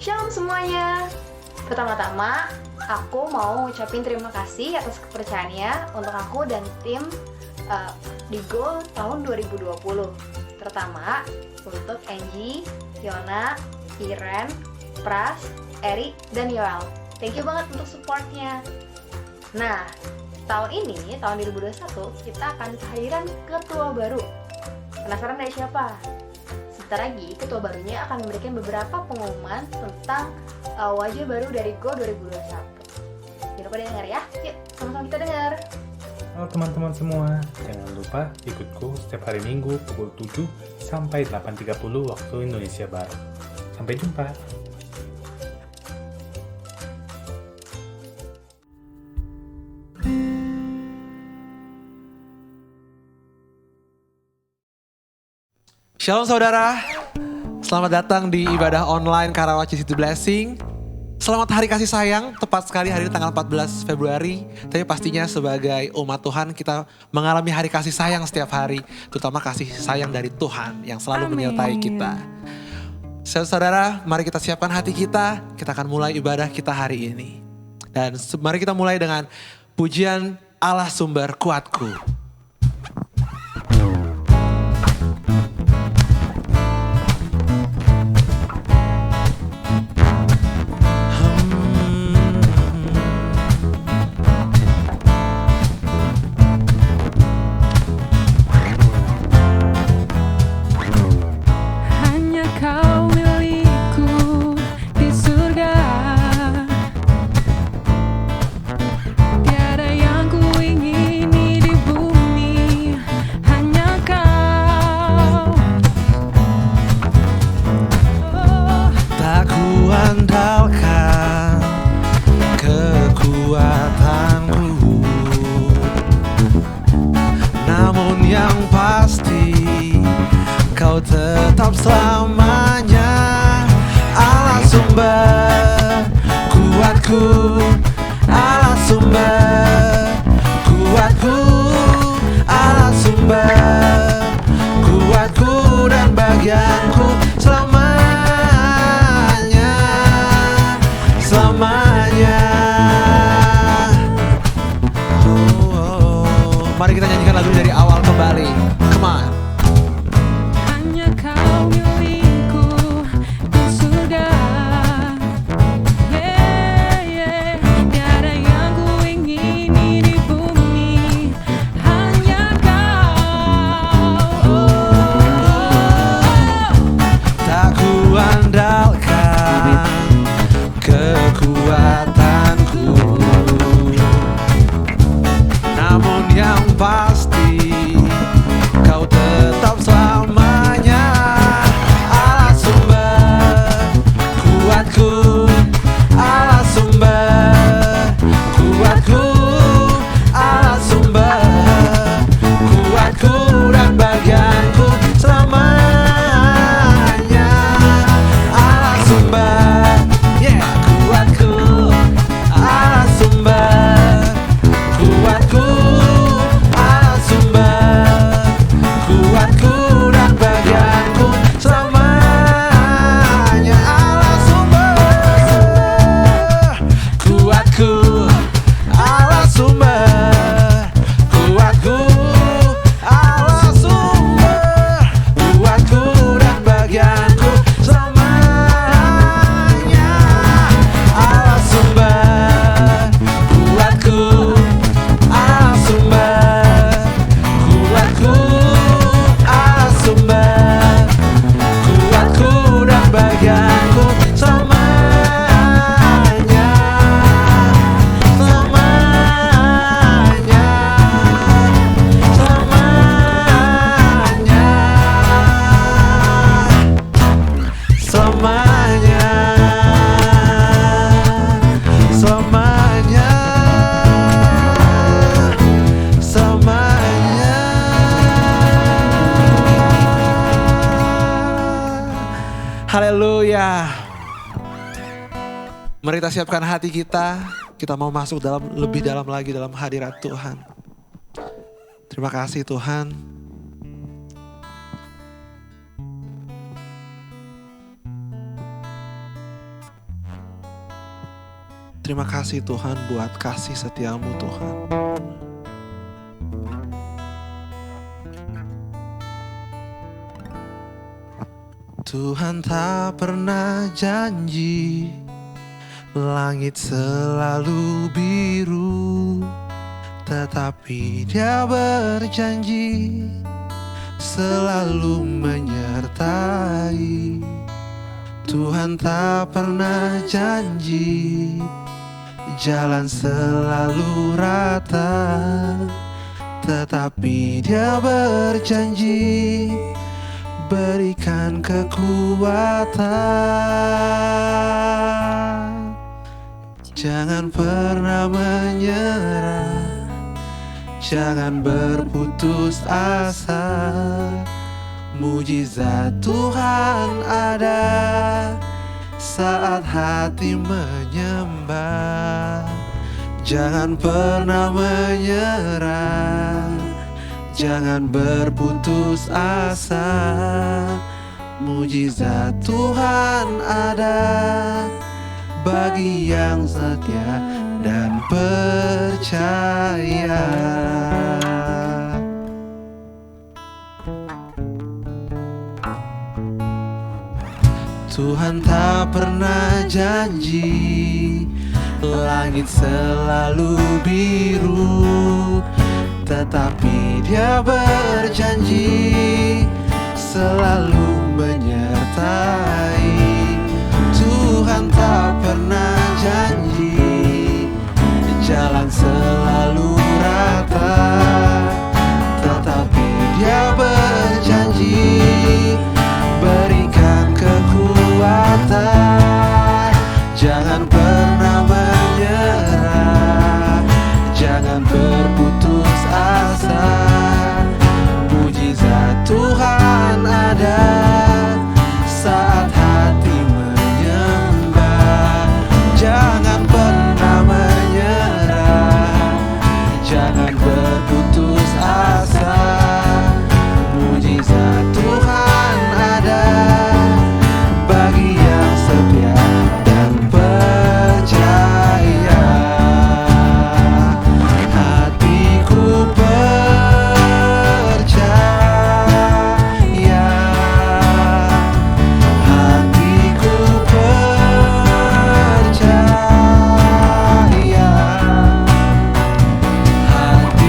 Shalom semuanya. Pertama-tama, aku mau ngucapin terima kasih atas kepercayaannya untuk aku dan tim di Go tahun 2020. Terutama untuk Angie, Fiona, Iren, Pras, Eri, dan Yoel. Thank you banget untuk supportnya. Nah, tahun ini, tahun 2021, kita akan kehadiran ketua baru. Penasaran dari siapa? Sebentar lagi, ketua barunya akan memberikan beberapa pengumuman tentang wajah baru dari Go 2021. Jangan lupa dengar ya. Yuk, sama-sama kita dengar. Halo teman-teman semua, jangan lupa ikutku setiap hari Minggu pukul 7 sampai 8.30 waktu Indonesia Barat. Sampai jumpa. Shalom saudara, selamat datang di ibadah online Karawaci City Blessing. Selamat hari kasih sayang, tepat sekali hari ini tanggal 14 Februari. Tapi pastinya sebagai umat Tuhan kita mengalami hari kasih sayang setiap hari. Terutama kasih sayang dari Tuhan yang selalu menyertai kita. Saudara, mari kita siapkan hati kita akan mulai ibadah kita hari ini. Dan mari kita mulai dengan pujian Allah sumber kuatku. Tetap selamanya Allah sumber kuatku, Allah sumber kuatku, Allah sumber kuatku dan bagianku selamanya, selamanya. Mari kita nyanyikan lagu dari awal kembali. Come on. Haleluya. Mari kita siapkan hati kita. Kita mau masuk lebih dalam lagi dalam hadirat Tuhan. Terima kasih Tuhan. Terima kasih Tuhan buat kasih setiamu Tuhan. Tuhan tak pernah janji langit selalu biru, tetapi Dia berjanji selalu menyertai. Tuhan tak pernah janji jalan selalu rata, tetapi Dia berjanji berikan kekuatan. Jangan pernah menyerah, jangan berputus asa. Mujizat Tuhan ada saat hati menyembah. Jangan pernah menyerah, jangan berputus asa. Mujizat Tuhan ada bagi yang setia dan percaya. Tuhan tak pernah janji langit selalu biru, tetapi Dia berjanji selalu menyertai. Tuhan tak pernah janji jalan selalu rata, tetapi Dia berjanji berikan kekuatan. Jangan pernah menyerah, jangan berputus asa. Mujizat Tuhan ada saat hati menyembah. Jangan pernah menyerah, jangan berputus asa. Mujizat Tuhan ada bagi yang setia dan percaya. Hatiku percaya, hatiku percaya, hatiku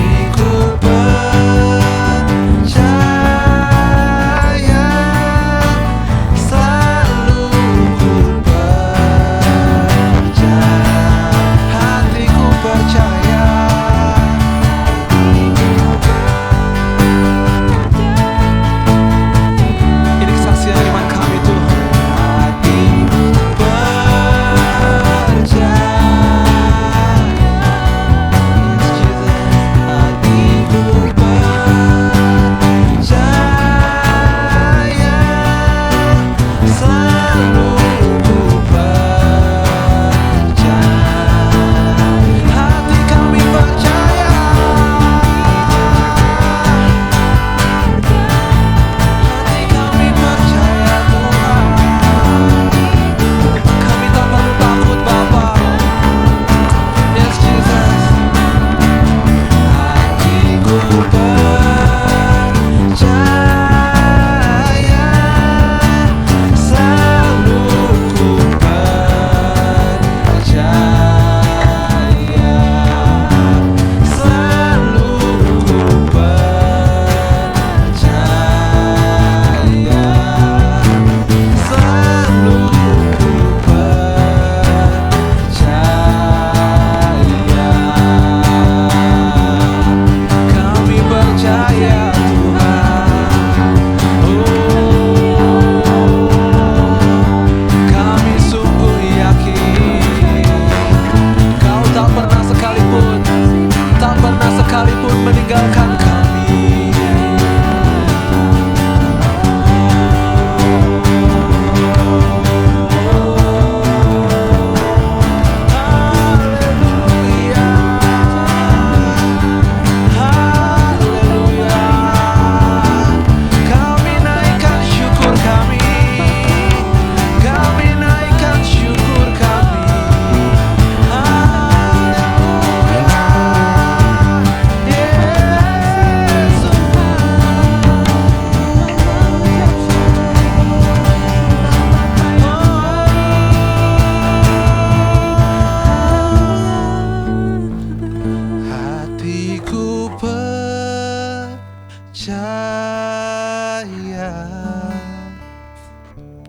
hatiku percaya,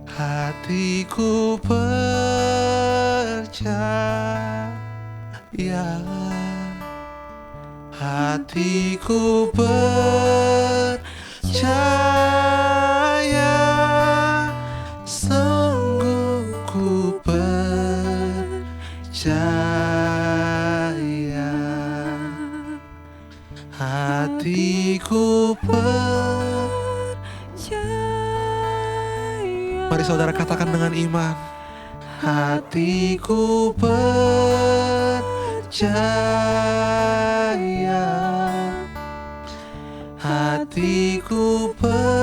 hatiku percaya, hatiku percaya, sungguh ku percaya, hatiku percaya. Mari saudara katakan dengan iman. Hatiku percaya, hatiku percaya,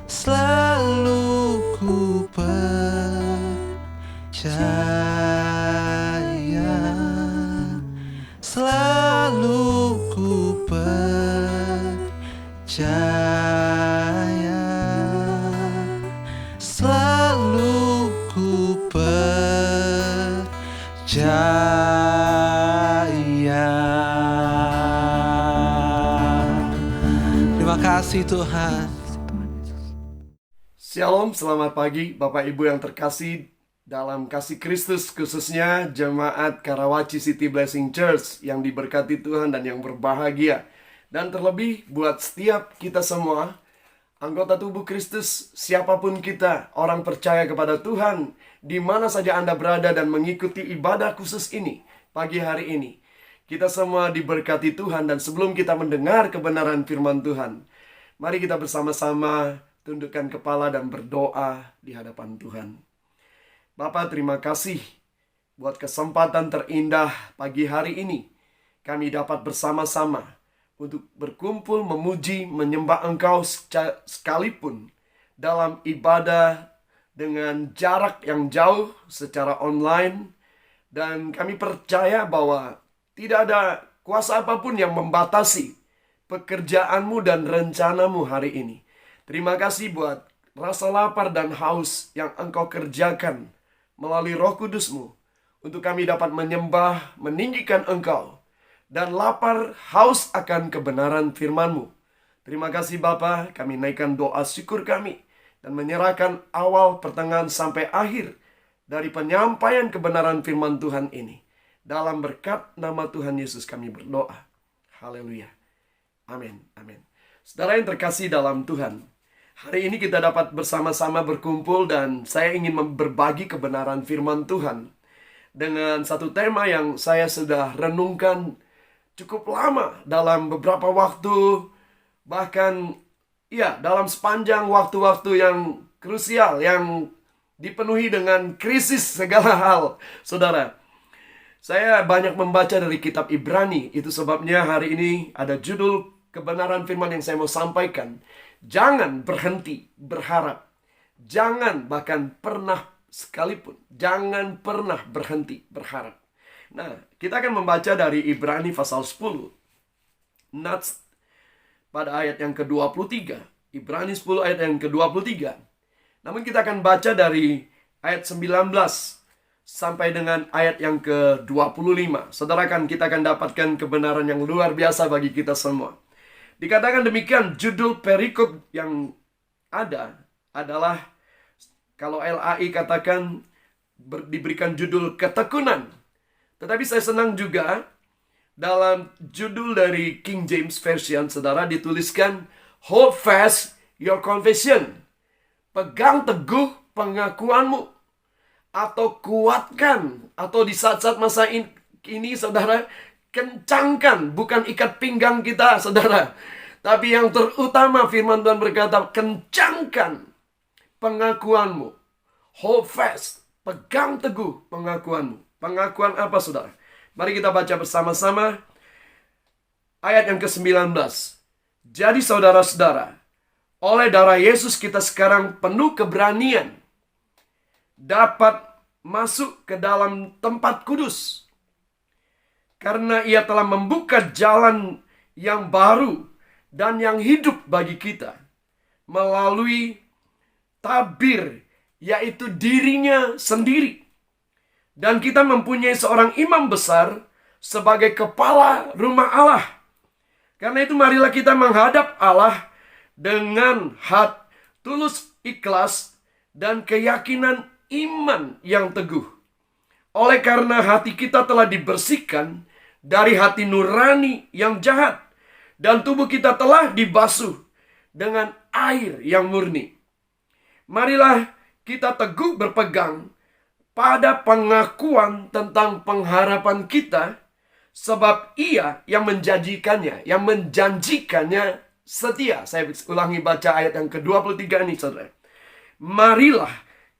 selalu ku percaya, selalu ku percaya, selalu ku percaya. Terima kasih Tuhan. Shalom, selamat pagi Bapak Ibu yang terkasih dalam kasih Kristus, khususnya Jemaat Karawaci City Blessing Church yang diberkati Tuhan dan yang berbahagia. Dan terlebih buat setiap kita semua, anggota tubuh Kristus, siapapun kita, orang percaya kepada Tuhan, di mana saja Anda berada dan mengikuti ibadah khusus ini, pagi hari ini. Kita semua diberkati Tuhan, dan sebelum kita mendengar kebenaran firman Tuhan, mari kita bersama-sama tundukkan kepala dan berdoa di hadapan Tuhan. Bapa, terima kasih buat kesempatan terindah pagi hari ini. Kami dapat bersama-sama untuk berkumpul, memuji, menyembah Engkau sekalipun dalam ibadah dengan jarak yang jauh secara online. Dan kami percaya bahwa tidak ada kuasa apapun yang membatasi pekerjaanmu dan rencanamu hari ini. Terima kasih buat rasa lapar dan haus yang Engkau kerjakan melalui Roh Kudus-Mu untuk kami dapat menyembah, meninggikan Engkau, dan lapar haus akan kebenaran firman-Mu. Terima kasih Bapa, kami naikkan doa syukur kami dan menyerahkan awal, pertengahan, sampai akhir dari penyampaian kebenaran firman Tuhan ini. Dalam berkat nama Tuhan Yesus kami berdoa. Haleluya. Amin. Amin. Saudara yang terkasih dalam Tuhan, hari ini kita dapat bersama-sama berkumpul dan saya ingin berbagi kebenaran firman Tuhan dengan satu tema yang saya sudah renungkan cukup lama dalam beberapa waktu, bahkan dalam sepanjang waktu-waktu yang krusial, yang dipenuhi dengan krisis segala hal. Saudara, saya banyak membaca dari kitab Ibrani, itu sebabnya hari ini ada judul kebenaran firman yang saya mau sampaikan. Jangan berhenti berharap. Jangan bahkan pernah sekalipun, jangan pernah berhenti berharap. Nah, kita akan membaca dari Ibrani pasal 10. Nats pada ayat yang ke-23. Ibrani 10 ayat yang ke-23. Namun kita akan baca dari ayat 19 sampai dengan ayat yang ke-25. Saudara, kita akan dapatkan kebenaran yang luar biasa bagi kita semua. Dikatakan demikian, judul perikop yang ada adalah, kalau LAI katakan diberikan judul ketekunan. Tetapi saya senang juga dalam judul dari King James Version, saudara, dituliskan hold fast your confession. Pegang teguh pengakuanmu. Atau kuatkan. Atau di saat-saat masa ini, saudara, kencangkan. Bukan ikat pinggang kita, saudara. Tapi yang terutama firman Tuhan berkata, kencangkan pengakuanmu. Hold fast. Pegang teguh pengakuanmu. Pengakuan apa, saudara? Mari kita baca bersama-sama ayat yang ke-19. Jadi saudara-saudara, oleh darah Yesus kita sekarang penuh keberanian dapat masuk ke dalam tempat kudus. Karena ia telah membuka jalan yang baru dan yang hidup bagi kita melalui tabir, yaitu dirinya sendiri. Dan kita mempunyai seorang imam besar sebagai kepala rumah Allah. Karena itu marilah kita menghadap Allah dengan tulus ikhlas dan keyakinan iman yang teguh. Oleh karena hati kita telah dibersihkan dari hati nurani yang jahat, dan tubuh kita telah dibasuh dengan air yang murni. Marilah kita teguh berpegang pada pengakuan tentang pengharapan kita, sebab Ia yang menjanjikannya setia. Saya ulangi baca ayat yang ke-23 ini, saudara. Marilah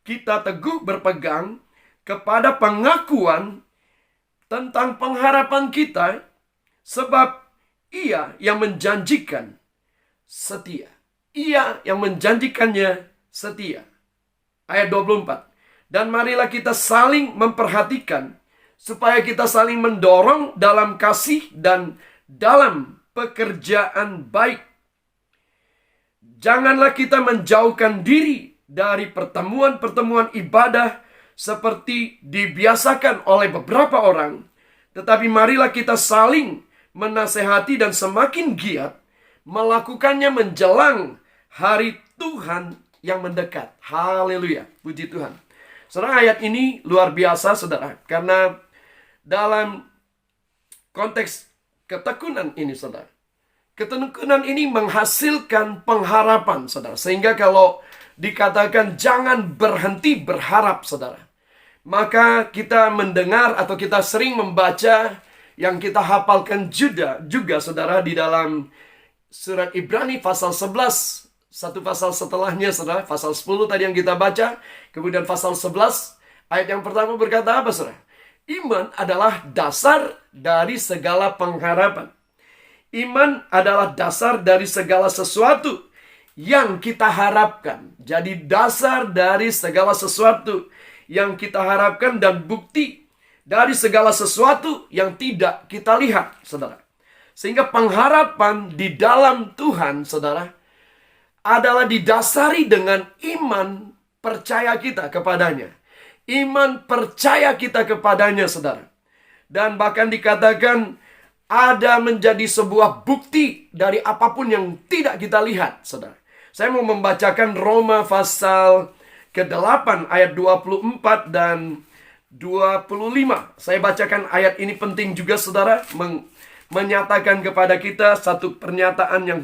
kita teguh berpegang kepada pengakuan tentang pengharapan kita, sebab Ia yang menjanjikan setia. Ia yang menjanjikannya setia. Ayat 24. Dan marilah kita saling memperhatikan, supaya kita saling mendorong dalam kasih dan dalam pekerjaan baik. Janganlah kita menjauhkan diri dari pertemuan-pertemuan ibadah seperti dibiasakan oleh beberapa orang, tetapi marilah kita saling menasehati dan semakin giat melakukannya menjelang hari Tuhan yang mendekat. Haleluya, puji Tuhan. Saudara, ayat ini luar biasa, saudara, karena dalam konteks ketekunan ini, saudara, ketekunan ini menghasilkan pengharapan, saudara. Sehingga kalau dikatakan jangan berhenti berharap, saudara, maka kita mendengar atau kita sering membaca yang kita hafalkan juga, saudara, di dalam surat Ibrani pasal 11. Satu pasal setelahnya, saudara, pasal 10 tadi yang kita baca. Kemudian pasal 11, ayat yang pertama berkata apa, saudara? Iman adalah dasar dari segala pengharapan. Iman adalah dasar dari segala sesuatu yang kita harapkan. Jadi dasar dari segala sesuatu yang kita harapkan dan bukti dari segala sesuatu yang tidak kita lihat, saudara. Sehingga pengharapan di dalam Tuhan, saudara, adalah didasari dengan iman percaya kita kepadanya. Iman percaya kita kepadanya, saudara. Dan bahkan dikatakan ada menjadi sebuah bukti dari apapun yang tidak kita lihat, saudara. Saya mau membacakan Roma pasal ke-8 ayat 24 dan 25. Saya bacakan ayat ini penting juga, saudara, menyatakan kepada kita satu pernyataan yang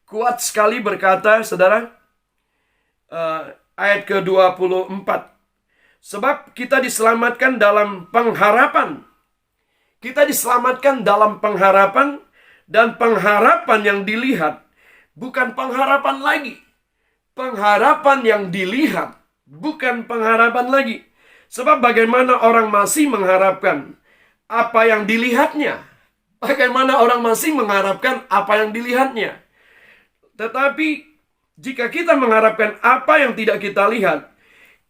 kuat sekali berkata, saudara, ayat ke-24. Sebab kita diselamatkan dalam pengharapan. Kita diselamatkan dalam pengharapan, dan pengharapan yang dilihat bukan pengharapan lagi. Pengharapan yang dilihat bukan pengharapan lagi. Sebab bagaimana orang masih mengharapkan apa yang dilihatnya? Bagaimana orang masih mengharapkan apa yang dilihatnya? Tetapi jika kita mengharapkan apa yang tidak kita lihat,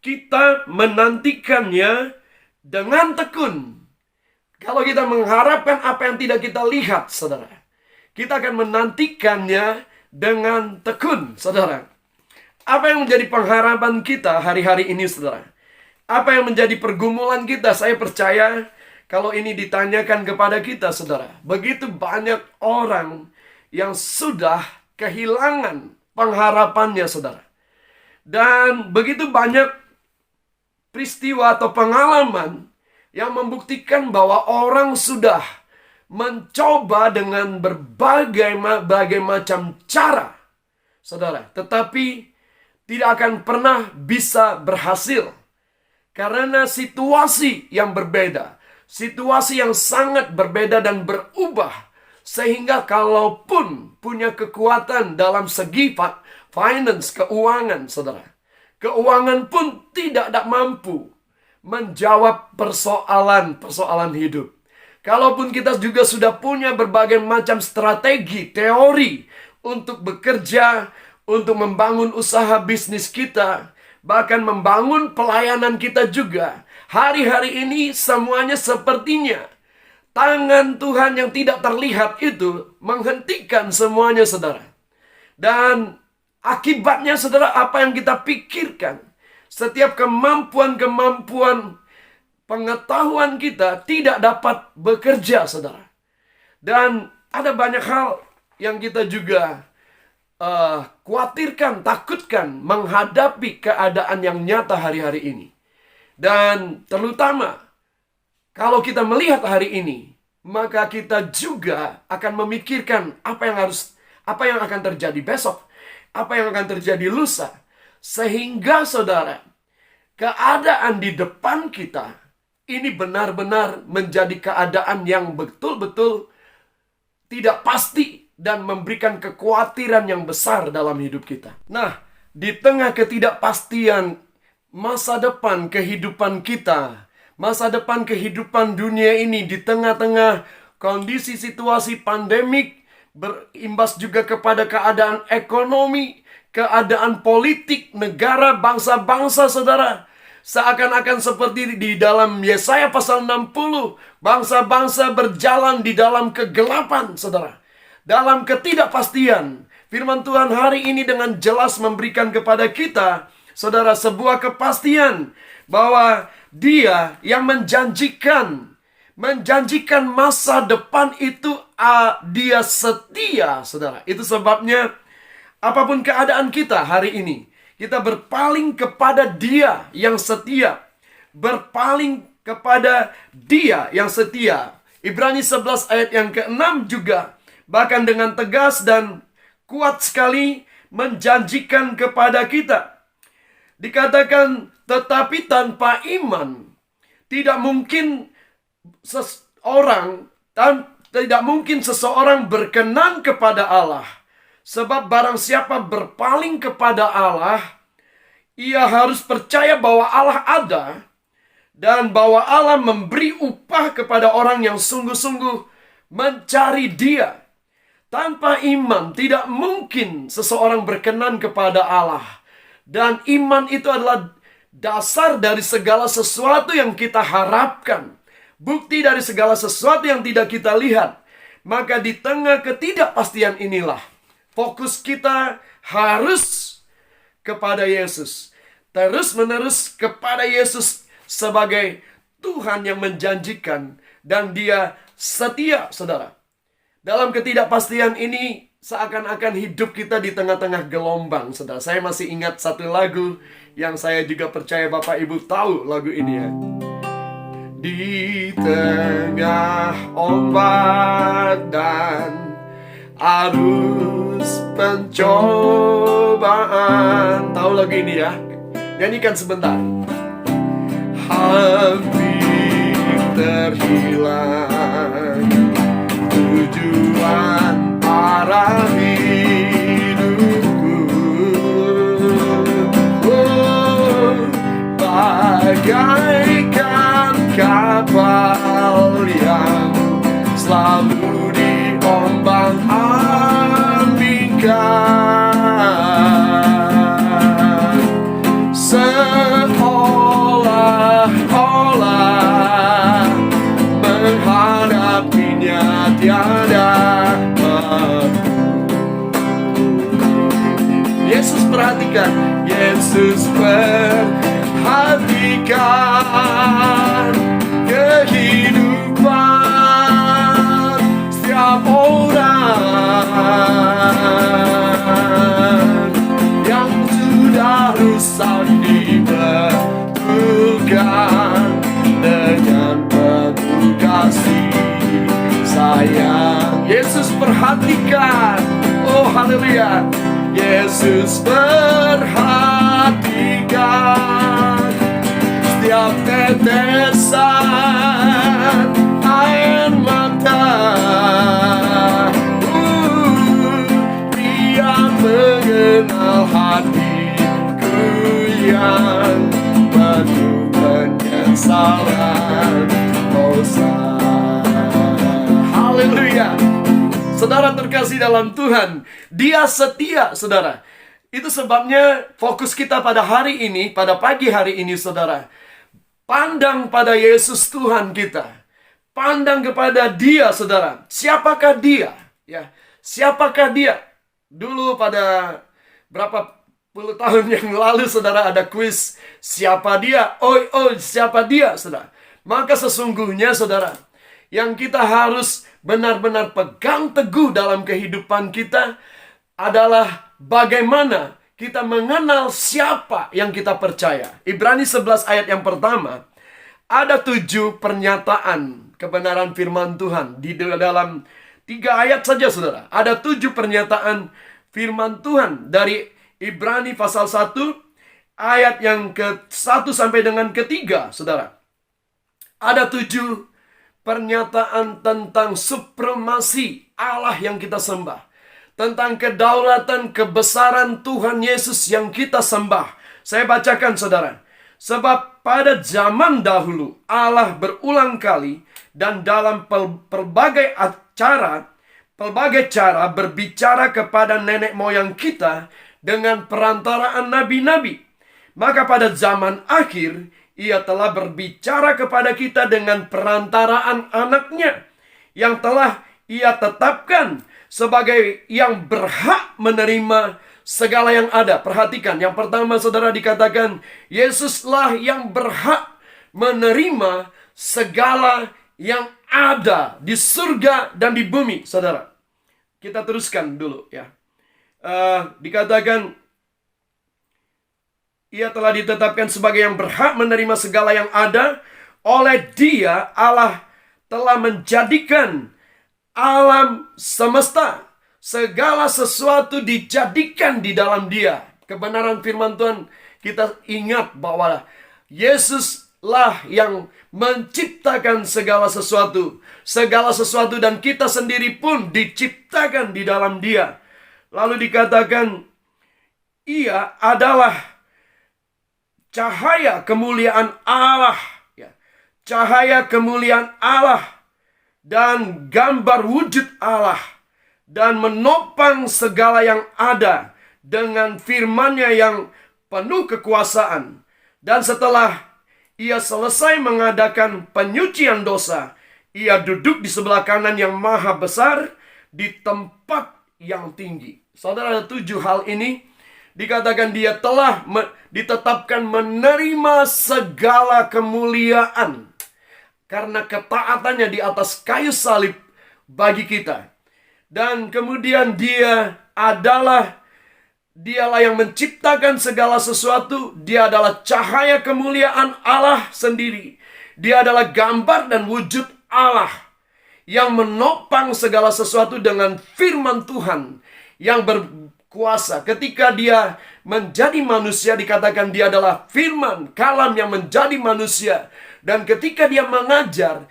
kita menantikannya dengan tekun. Kalau kita mengharapkan apa yang tidak kita lihat, saudara, kita akan menantikannya dengan tekun, saudara. Apa yang menjadi pengharapan kita hari-hari ini, saudara? Apa yang menjadi pergumulan kita? Saya percaya kalau ini ditanyakan kepada kita, saudara, begitu banyak orang yang sudah kehilangan pengharapannya, saudara. Dan begitu banyak peristiwa atau pengalaman yang membuktikan bahwa orang sudah mencoba dengan berbagai macam cara, saudara, tetapi tidak akan pernah bisa berhasil. Karena situasi yang berbeda, situasi yang sangat berbeda dan berubah. Sehingga kalaupun punya kekuatan dalam segi finance, keuangan, saudara, keuangan pun tidak mampu menjawab persoalan hidup. Kalaupun kita juga sudah punya berbagai macam strategi, teori untuk bekerja, untuk membangun usaha bisnis kita, bahkan membangun pelayanan kita juga. Hari-hari ini semuanya sepertinya tangan Tuhan yang tidak terlihat itu menghentikan semuanya, saudara. Dan akibatnya, saudara, apa yang kita pikirkan, setiap kemampuan pengetahuan kita tidak dapat bekerja, saudara. Dan ada banyak hal yang kita juga khawatirkan, takutkan menghadapi keadaan yang nyata hari-hari ini. Dan terutama kalau kita melihat hari ini, maka kita juga akan memikirkan apa yang akan terjadi besok, apa yang akan terjadi lusa. Sehingga saudara, keadaan di depan kita ini benar-benar menjadi keadaan yang betul-betul tidak pasti dan memberikan kekhawatiran yang besar dalam hidup kita. Nah, di tengah ketidakpastian masa depan kehidupan kita, masa depan kehidupan dunia ini, di tengah-tengah kondisi situasi pandemik, berimbas juga kepada keadaan ekonomi, keadaan politik, negara, bangsa-bangsa, saudara. Seakan-akan seperti di dalam Yesaya pasal 60, bangsa-bangsa berjalan di dalam kegelapan, saudara. Dalam ketidakpastian, firman Tuhan hari ini dengan jelas memberikan kepada kita, saudara, sebuah kepastian bahwa Dia yang menjanjikan masa depan itu, Dia setia, saudara. Itu sebabnya apapun keadaan kita hari ini, kita berpaling kepada Dia yang setia. Berpaling kepada Dia yang setia. Ibrani 11 ayat yang ke-6 juga bahkan dengan tegas dan kuat sekali menjanjikan kepada kita. Dikatakan, tetapi tanpa iman tidak mungkin seseorang berkenan kepada Allah. Sebab barang siapa berpaling kepada Allah, ia harus percaya bahwa Allah ada dan bahwa Allah memberi upah kepada orang yang sungguh-sungguh mencari Dia. Tanpa iman tidak mungkin seseorang berkenan kepada Allah. Dan iman itu adalah dasar dari segala sesuatu yang kita harapkan. Bukti dari segala sesuatu yang tidak kita lihat. Maka di tengah ketidakpastian inilah, fokus kita harus kepada Yesus. Terus-menerus kepada Yesus sebagai Tuhan yang menjanjikan. Dan Dia setia, saudara. Dalam ketidakpastian ini, seakan-akan hidup kita di tengah-tengah gelombang, saudara. Saya masih ingat satu lagu yang saya juga percaya Bapak Ibu tahu lagu ini ya. Di tengah ombak dan arus pencobaan. Tahu lagu ini ya? Nyanyikan sebentar. Hampir terhilang tujuan arah hidupku. Bagaikan kapal yang selalu diombang-ambingkan, seolah-olah menghadapinya tiada mampu. Yesus perhatikan, Yesus perhatikan kehidupan setiap orang yang sudah rusak dibetulkan dengan penuh kasih sayang. Yesus perhatikan, oh haleluya. Yesus perhatikan setiap tetesan air mata. Dia mengenal hatiku yang penuh penyesalan dosa. Haleluya. Saudara terkasih dalam Tuhan, Dia setia, saudara. Itu sebabnya fokus kita pada hari ini, pada pagi hari ini, saudara. Pandang pada Yesus Tuhan kita. Pandang kepada Dia, saudara. Siapakah Dia? Ya, siapakah Dia? Dulu pada berapa puluh tahun yang lalu, saudara, ada kuis siapa Dia? Oh, siapa Dia, saudara? Maka sesungguhnya saudara, yang kita harus benar-benar pegang teguh dalam kehidupan kita adalah bagaimana kita mengenal siapa yang kita percaya. Ibrani 11 ayat yang pertama, ada 7 pernyataan kebenaran firman Tuhan. Di dalam 3 ayat saja saudara, ada 7 pernyataan firman Tuhan. Dari Ibrani pasal 1 ayat yang ke-1 sampai dengan ke-3 saudara. Ada 7 pernyataan tentang supremasi Allah yang kita sembah. Tentang kedaulatan, kebesaran Tuhan Yesus yang kita sembah. Saya bacakan saudara. Sebab pada zaman dahulu Allah berulang kali dan dalam pelbagai cara berbicara kepada nenek moyang kita dengan perantaraan nabi-nabi. Maka pada zaman akhir Ia telah berbicara kepada kita dengan perantaraan anaknya yang telah Ia tetapkan sebagai yang berhak menerima segala yang ada. Perhatikan, yang pertama saudara dikatakan, Yesuslah yang berhak menerima segala yang ada di surga dan di bumi, saudara. Kita teruskan dulu ya. Dikatakan, Ia telah ditetapkan sebagai yang berhak menerima segala yang ada. Oleh Dia, Allah telah menjadikan alam semesta. Segala sesuatu dijadikan di dalam Dia. Kebenaran firman Tuhan, kita ingat bahwa Yesuslah yang menciptakan segala sesuatu. Segala sesuatu dan kita sendiri pun diciptakan di dalam Dia. Lalu dikatakan, Ia adalah cahaya kemuliaan Allah, ya. Cahaya kemuliaan Allah dan gambar wujud Allah, dan menopang segala yang ada dengan firman-Nya yang penuh kekuasaan. Dan setelah Ia selesai mengadakan penyucian dosa, Ia duduk di sebelah kanan yang maha besar di tempat yang tinggi. Saudara, 7 hal ini dikatakan Dia telah ditetapkan menerima segala kemuliaan karena ketaatannya di atas kayu salib bagi kita. Dan kemudian Dialah yang menciptakan segala sesuatu. Dia adalah cahaya kemuliaan Allah sendiri. Dia adalah gambar dan wujud Allah yang menopang segala sesuatu dengan firman Tuhan yang berkuasa. Ketika Dia menjadi manusia, dikatakan Dia adalah firman, kalam yang menjadi manusia. Dan ketika Dia mengajar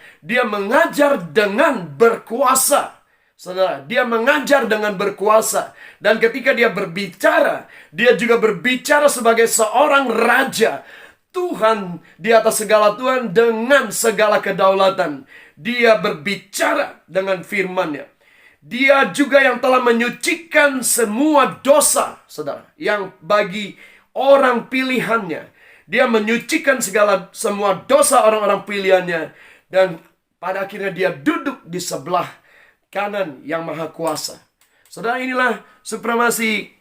dengan berkuasa. Saudara, Dia mengajar dengan berkuasa. Dan ketika Dia berbicara, Dia juga berbicara sebagai seorang raja. Tuhan di atas segala Tuhan dengan segala kedaulatan. Dia berbicara dengan firman-Nya. Dia juga yang telah menyucikan semua dosa, saudara. Yang bagi orang pilihannya. Dia menyucikan semua dosa orang-orang pilihannya. Dan pada akhirnya Dia duduk di sebelah kanan yang maha kuasa. Saudara, inilah supremasi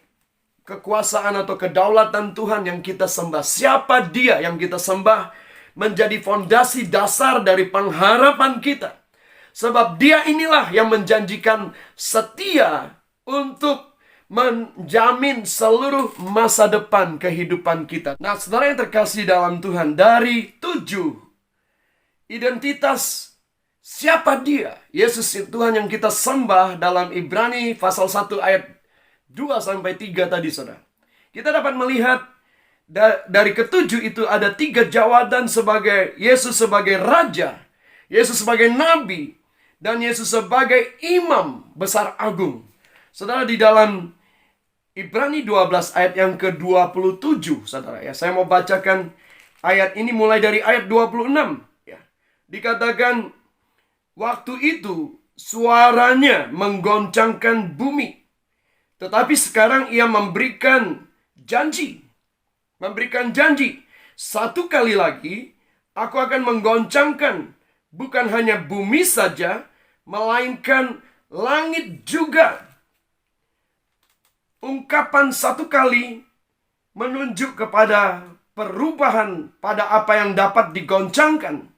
kekuasaan atau kedaulatan Tuhan yang kita sembah. Siapa Dia yang kita sembah menjadi fondasi dasar dari pengharapan kita. Sebab Dia inilah yang menjanjikan setia untuk menjamin seluruh masa depan kehidupan kita. Nah, saudara yang terkasih dalam Tuhan, dari 7 identitas siapa Dia, Yesus itu Tuhan yang kita sembah dalam Ibrani pasal 1 ayat 2-3 tadi, saudara. Kita dapat melihat dari ketujuh itu ada 3 jawaban sebagai Yesus sebagai Raja, Yesus sebagai Nabi, dan Yesus sebagai Imam Besar Agung. Saudara, di dalam Ibrani 12 ayat yang ke-27, saudara ya. Saya mau bacakan ayat ini mulai dari ayat 26 ya. Dikatakan, waktu itu suaranya menggoncangkan bumi. Tetapi sekarang Ia memberikan janji. Satu kali lagi aku akan menggoncangkan bukan hanya bumi saja, melainkan langit juga. Ungkapan satu kali menunjuk kepada perubahan pada apa yang dapat digoncangkan.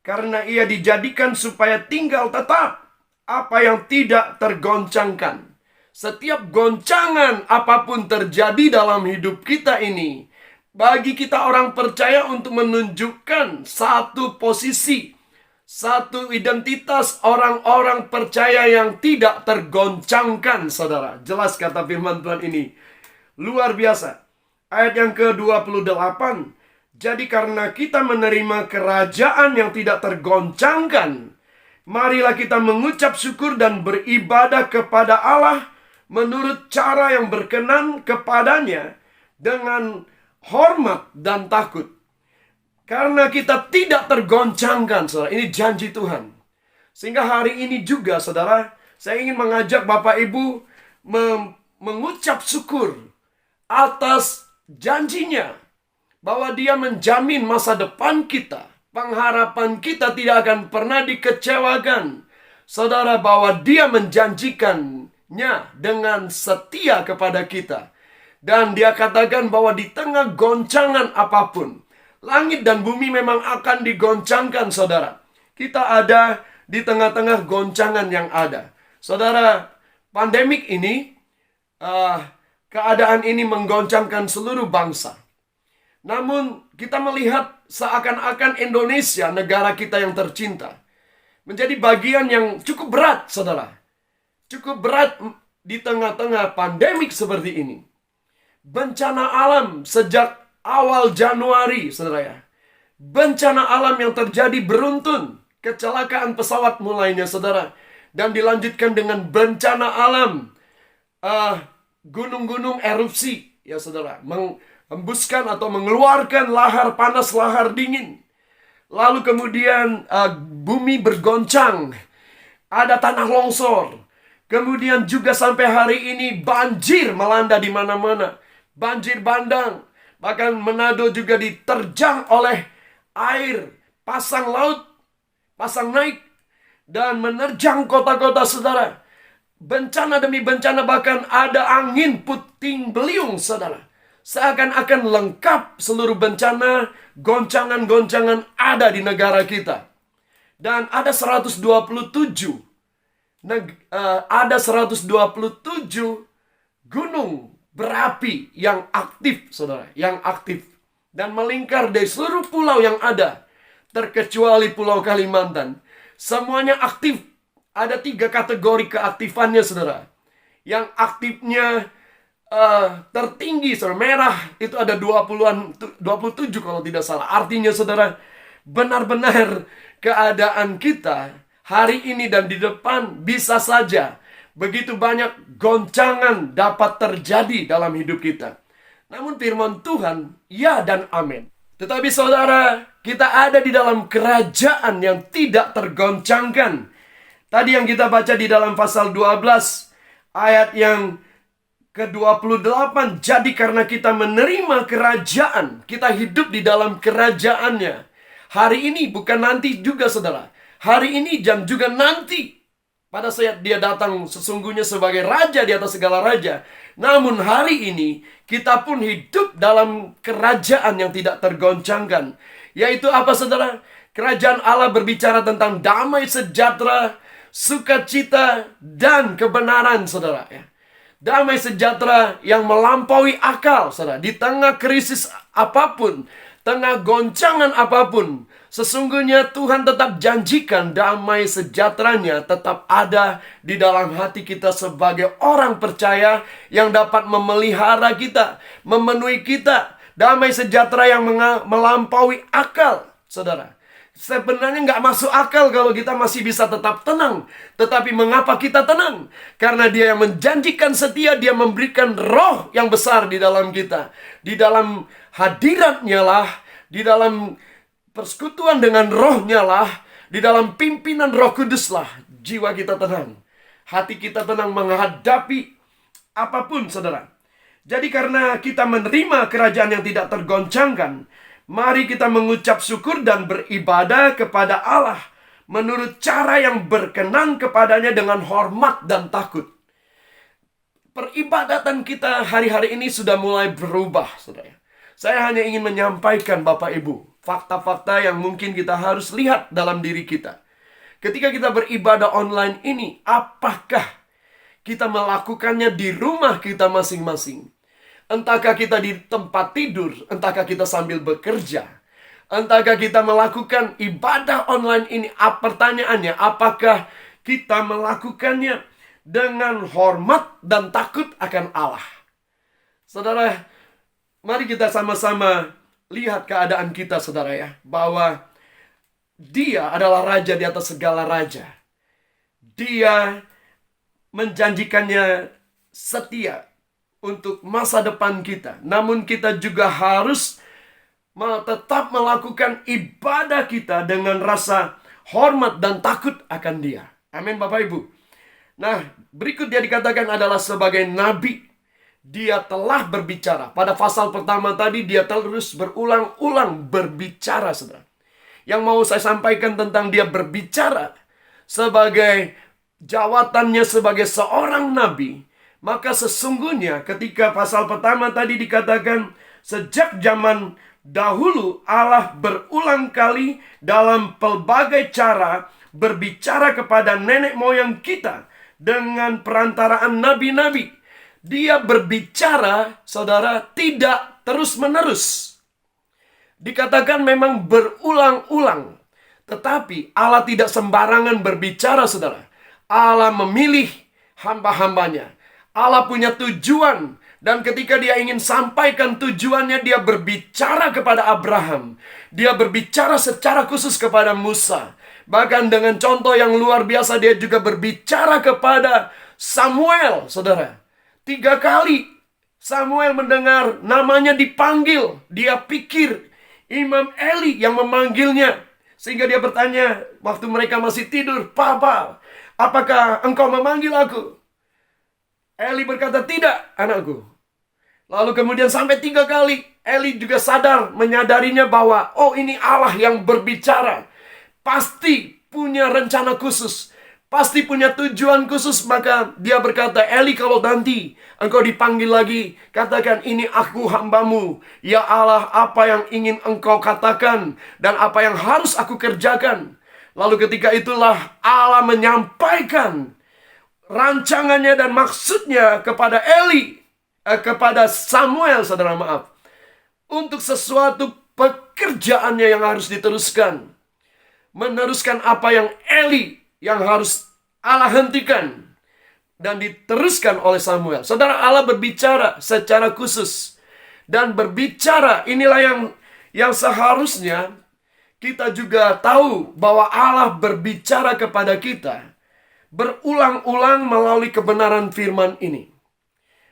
karena ia dijadikan supaya tinggal tetap, apa yang tidak tergoncangkan. Setiap goncangan apapun terjadi dalam hidup kita ini, bagi kita orang percaya untuk menunjukkan satu posisi, satu identitas orang-orang percaya yang tidak tergoncangkan, saudara. Jelas kata firman Tuhan ini. Luar biasa. Ayat yang ke-28. Jadi karena kita menerima kerajaan yang tidak tergoncangkan, marilah kita mengucap syukur dan beribadah kepada Allah menurut cara yang berkenan kepadanya dengan hormat dan takut. Karena kita tidak tergoncangkan, saudara. Ini janji Tuhan. Sehingga hari ini juga, saudara, saya ingin mengajak Bapak Ibu mengucap syukur atas janjinya. Bahwa dia menjamin masa depan kita. Pengharapan kita tidak akan pernah dikecewakan. Saudara, bahwa dia menjanjikannya dengan setia kepada kita. Dan dia katakan bahwa di tengah goncangan apapun, langit dan bumi memang akan digoncangkan, saudara. Kita ada di tengah-tengah goncangan yang ada. Saudara, pandemik ini, keadaan ini menggoncangkan seluruh bangsa. Namun kita melihat seakan-akan Indonesia, negara kita yang tercinta, menjadi bagian yang cukup berat, saudara. Cukup berat di tengah-tengah pandemik seperti ini. Bencana alam sejak awal Januari, saudara ya. Bencana alam yang terjadi beruntun. Kecelakaan pesawat mulainya, saudara. Dan dilanjutkan dengan bencana alam. Gunung-gunung erupsi, ya saudara. Menghembuskan atau mengeluarkan lahar panas, lahar dingin. Lalu kemudian bumi bergoncang. Ada tanah longsor. Kemudian juga sampai hari ini banjir melanda di mana-mana. Banjir bandang. Bahkan Manado juga diterjang oleh air. Pasang laut, pasang naik. Dan menerjang kota-kota, saudara. Bencana demi bencana, bahkan ada angin puting beliung, saudara. Seakan-akan lengkap seluruh bencana, goncangan-goncangan ada di negara kita. Dan ada 127 gunung berapi yang aktif, saudara, yang aktif. Dan melingkar dari seluruh pulau yang ada, terkecuali Pulau Kalimantan. Semuanya aktif. Ada 3 kategori keaktifannya, saudara. Yang aktifnya tertinggi, saudara, merah, itu ada 27 kalau tidak salah. Artinya, saudara, benar-benar keadaan kita hari ini dan di depan bisa saja begitu banyak goncangan dapat terjadi dalam hidup kita. Namun firman Tuhan, ya dan amin. Tetapi saudara, kita ada di dalam kerajaan yang tidak tergoncangkan. Tadi yang kita baca di dalam pasal 12, ayat yang ke-28. Jadi karena kita menerima kerajaan, kita hidup di dalam kerajaannya. Hari ini, bukan nanti juga, saudara. Hari ini dan juga nanti. Pada saat dia datang sesungguhnya sebagai raja di atas segala raja. Namun hari ini kita pun hidup dalam kerajaan yang tidak tergoncangkan. Yaitu apa, saudara? Kerajaan Allah berbicara tentang damai sejahtera, sukacita, dan kebenaran, saudara. Damai sejahtera yang melampaui akal, saudara. Di tengah krisis apapun, tengah goncangan apapun, sesungguhnya Tuhan tetap janjikan damai sejahteranya tetap ada di dalam hati kita sebagai orang percaya yang dapat memelihara kita, memenuhi kita. Damai sejahtera yang melampaui akal, saudara. Sebenarnya nggak masuk akal kalau kita masih bisa tetap tenang. Tetapi mengapa kita tenang? Karena dia yang menjanjikan setia, dia memberikan roh yang besar di dalam kita. Di dalam hadiratnya lah, di dalam persekutuan dengan rohnya lah, di dalam pimpinan Roh Kudus lah, jiwa kita tenang. Hati kita tenang menghadapi apapun, saudara. Jadi karena kita menerima kerajaan yang tidak tergoncangkan, mari kita mengucap syukur dan beribadah kepada Allah menurut cara yang berkenan kepadanya dengan hormat dan takut. Peribadatan kita hari-hari ini sudah mulai berubah, saudara. Saya hanya ingin menyampaikan, Bapak Ibu, fakta-fakta yang mungkin kita harus lihat dalam diri kita. Ketika kita beribadah online ini, apakah kita melakukannya di rumah kita masing-masing? Entahkah kita di tempat tidur, entahkah kita sambil bekerja, entahkah kita melakukan ibadah online ini? Pertanyaannya, apakah kita melakukannya dengan hormat dan takut akan Allah? Saudara, mari kita sama-sama lihat keadaan kita, saudara ya, bahwa Dia adalah Raja di atas segala raja. Dia menjanjikannya setia untuk masa depan kita. Namun kita juga harus tetap melakukan ibadah kita dengan rasa hormat dan takut akan Dia. Amin, Bapak Ibu. Nah, berikut dia dikatakan adalah sebagai nabi. Dia telah berbicara. Pada pasal pertama tadi dia terus berulang-ulang berbicara, saudara. Yang mau saya sampaikan tentang dia berbicara sebagai jawatannya sebagai seorang nabi. Maka sesungguhnya ketika pasal pertama tadi dikatakan sejak zaman dahulu Allah berulang kali dalam pelbagai cara berbicara kepada nenek moyang kita dengan perantaraan nabi-nabi. Dia berbicara, saudara, tidak terus-menerus. Dikatakan memang berulang-ulang. Tetapi Allah tidak sembarangan berbicara, saudara. Allah memilih hamba-hambanya. Allah punya tujuan. Dan ketika dia ingin sampaikan tujuannya, dia berbicara kepada Abraham. Dia berbicara secara khusus kepada Musa. Bahkan dengan contoh yang luar biasa, dia juga berbicara kepada Samuel, saudara. 3 kali Samuel mendengar namanya dipanggil. Dia pikir Imam Eli yang memanggilnya. Sehingga dia bertanya waktu mereka masih tidur, "Papa, apakah engkau memanggil aku?" Eli berkata, "Tidak, anakku." Lalu kemudian sampai 3 kali Eli juga menyadarinya bahwa ini Allah yang berbicara. Pasti punya rencana khusus. Pasti punya tujuan khusus. Maka dia berkata, "Eli, kalau nanti engkau dipanggil lagi, katakan, ini aku hambamu. Ya Allah, apa yang ingin engkau katakan dan apa yang harus aku kerjakan." Lalu ketika itulah Allah menyampaikan rancangannya dan maksudnya kepada kepada Samuel, saudara, maaf. Untuk sesuatu pekerjaannya yang harus diteruskan. Meneruskan apa yang yang harus Allah hentikan dan diteruskan oleh Samuel. Saudara, Allah berbicara secara khusus. Dan berbicara, inilah yang seharusnya kita juga tahu bahwa Allah berbicara kepada kita berulang-ulang melalui kebenaran firman ini.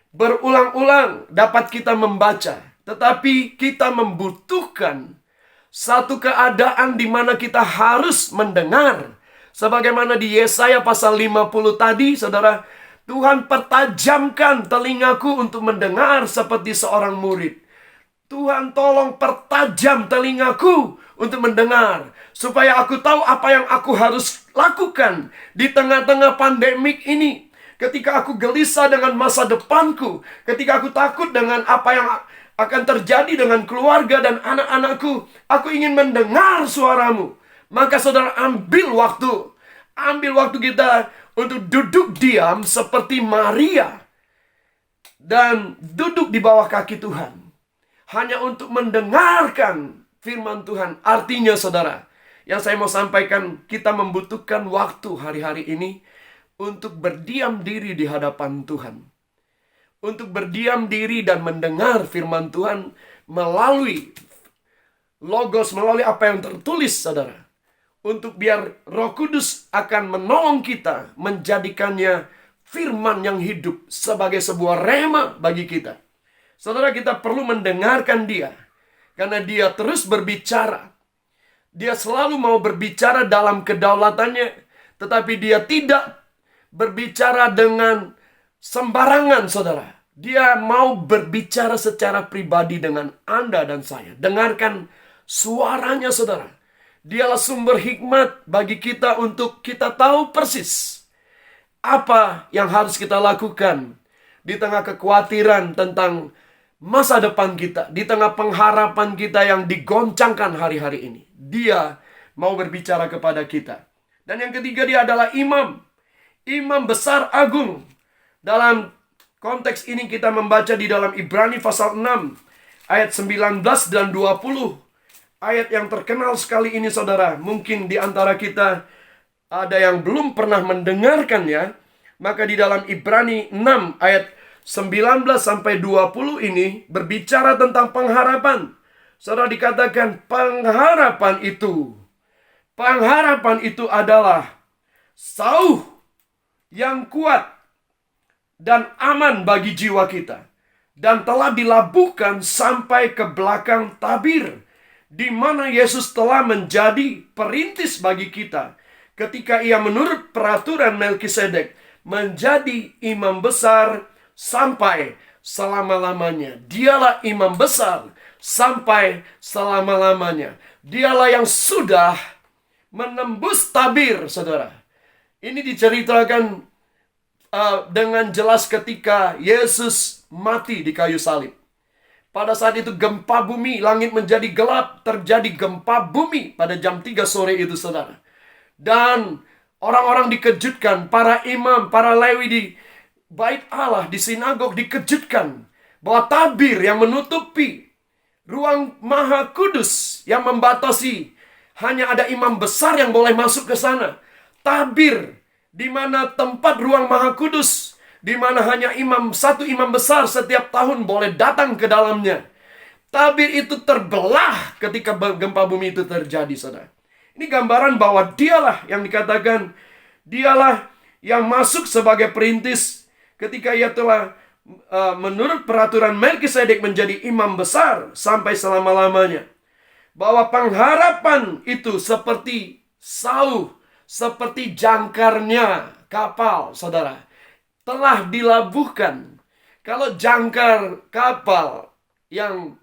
Berulang-ulang dapat kita membaca, tetapi kita membutuhkan satu keadaan di mana kita harus mendengar. Sebagaimana di Yesaya pasal 50 tadi, saudara, Tuhan pertajamkan telingaku untuk mendengar seperti seorang murid. Tuhan tolong pertajam telingaku untuk mendengar, supaya aku tahu apa yang aku harus lakukan di tengah-tengah pandemik ini. Ketika aku gelisah dengan masa depanku, ketika aku takut dengan apa yang akan terjadi dengan keluarga dan anak-anakku, aku ingin mendengar suaramu. Maka saudara, ambil waktu kita untuk duduk diam seperti Maria dan duduk di bawah kaki Tuhan, hanya untuk mendengarkan firman Tuhan. Artinya, saudara, yang saya mau sampaikan, kita membutuhkan waktu hari-hari ini untuk berdiam diri di hadapan Tuhan, untuk berdiam diri dan mendengar firman Tuhan melalui logos, melalui apa yang tertulis, saudara. Untuk biar Roh Kudus akan menolong kita menjadikannya firman yang hidup sebagai sebuah rema bagi kita. Saudara, kita perlu mendengarkan dia, karena dia terus berbicara. Dia selalu mau berbicara dalam kedaulatannya, tetapi dia tidak berbicara dengan sembarangan, saudara. Dia mau berbicara secara pribadi dengan Anda dan saya. Dengarkan suaranya, saudara. Dialah sumber hikmat bagi kita untuk kita tahu persis apa yang harus kita lakukan di tengah kekhawatiran tentang masa depan kita, di tengah pengharapan kita yang digoncangkan hari-hari ini. Dia mau berbicara kepada kita. Dan yang ketiga, dia adalah imam. Imam besar agung. Dalam konteks ini kita membaca di dalam Ibrani pasal 6 ayat 19 dan 20. Ayat yang terkenal sekali ini, saudara. Mungkin di antara kita ada yang belum pernah mendengarkannya. Maka di dalam Ibrani 6 ayat 19 sampai 20 ini berbicara tentang pengharapan. Saudara, dikatakan pengharapan itu adalah sauh yang kuat dan aman bagi jiwa kita, dan telah dilabuhkan sampai ke belakang tabir, di mana Yesus telah menjadi perintis bagi kita ketika ia menurut peraturan Melkisedek menjadi imam besar sampai selama-lamanya. Dialah imam besar sampai selama-lamanya. Dialah yang sudah menembus tabir, saudara. Ini diceritakan dengan jelas ketika Yesus mati di kayu salib. Pada saat itu gempa bumi, langit menjadi gelap, terjadi gempa bumi pada jam 3 sore itu, saudara. Dan orang-orang dikejutkan, para imam, para Lewi di Bait Allah, di sinagog dikejutkan bahwa tabir yang menutupi ruang Maha Kudus, yang membatasi, hanya ada imam besar yang boleh masuk ke sana. Tabir di mana tempat ruang Maha Kudus, di mana hanya satu imam besar setiap tahun boleh datang ke dalamnya. Tabir itu terbelah ketika gempa bumi itu terjadi, saudara. Ini gambaran bahwa dialah yang dikatakan, dialah yang masuk sebagai perintis ketika ia telah menurut peraturan Melkisedek menjadi imam besar sampai selama-lamanya. Bahwa pengharapan itu seperti sauh, seperti jangkarnya kapal, saudara, telah dilabuhkan. Kalau jangkar kapal yang